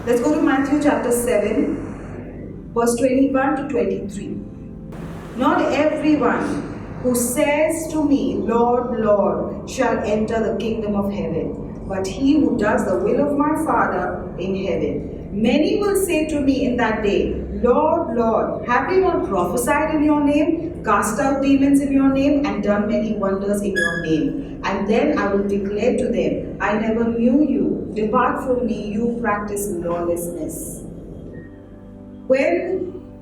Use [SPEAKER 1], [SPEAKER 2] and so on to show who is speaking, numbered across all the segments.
[SPEAKER 1] Let's go to Matthew chapter 7, verse 21 to 23. Not everyone who says to me, Lord, Lord, shall enter the kingdom of heaven, but he who does the will of my Father in heaven. Many will say to me in that day, Lord, Lord, have we not prophesied in your name, cast out demons in your name, and done many wonders in your name? And then I will declare to them, I never knew you. Depart from me, you practice lawlessness.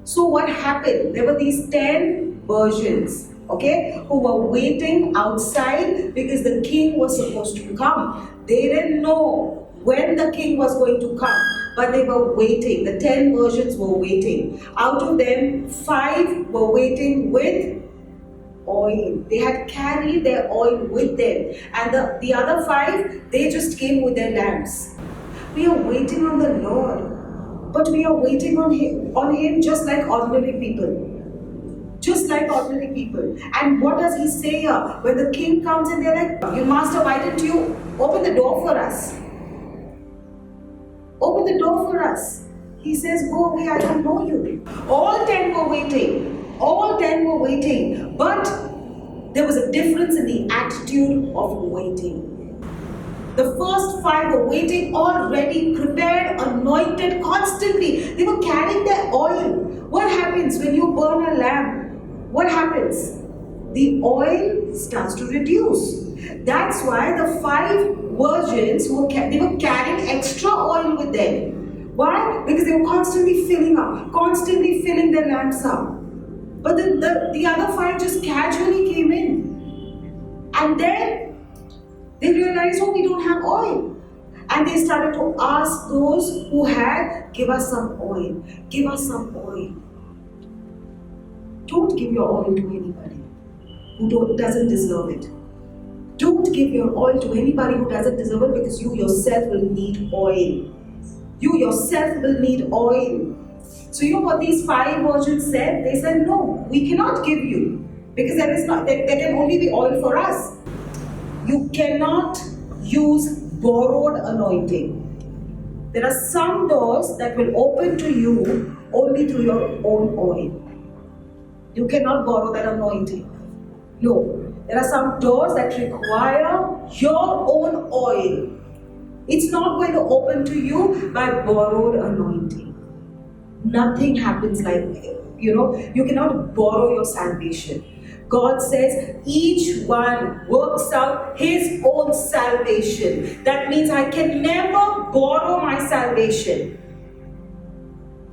[SPEAKER 1] So what happened? There were these 10 virgins, okay, who were waiting outside because the king was supposed to come. They didn't know when the king was going to come, but they were waiting. The 10 virgins were waiting. Out of them, 5 were waiting with oil. They had carried their oil with them, and the other 5, they just came with their lamps. We are waiting on the Lord, but we are waiting on him just like ordinary people. Just like ordinary people. And what does he say here? When the king comes and they're like, "You master, why didn't you open the door for us? Open the door for us." He says, "Go away, I don't know you." All 10 were waiting. All 10 were waiting. But there was a difference in the attitude of waiting. The first 5 were waiting, already prepared, anointed constantly. They were carrying their oil. What happens when you burn a lamp? What happens? The oil starts to reduce. That's why the 5 virgins they were carrying extra oil with them. Why? Because they were constantly filling up, constantly filling their lamps up. But the other 5 just casually came in. And then they realized, oh, we don't have oil. And they started to ask those who had, give us some oil. Give us some oil. Don't give your oil to anybody who doesn't deserve it. Don't give your oil to anybody who doesn't deserve it, because you yourself will need oil. You yourself will need oil. So you know what these 5 virgins said? They said, no, we cannot give you, because there can only be oil for us. You cannot use borrowed anointing. There are some doors that will open to you only through your own oil. You cannot borrow that anointing. No. There are some doors that require your own oil. It's not going to open to you by borrowed anointing. Nothing happens like, you cannot borrow your salvation. God says each one works out his own salvation. That means I can never borrow my salvation.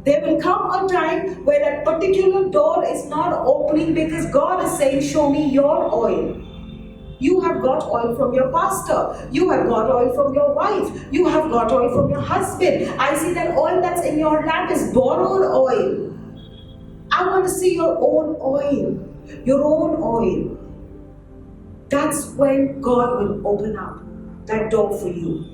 [SPEAKER 1] There will come a time where that particular door is not opening because God is saying, show me your oil. You have got oil from your pastor. You have got oil from your wife. You have got oil from your husband. I see that oil that's in your lamp is borrowed oil. I want to see your own oil. Your own oil. That's when God will open up that door for you.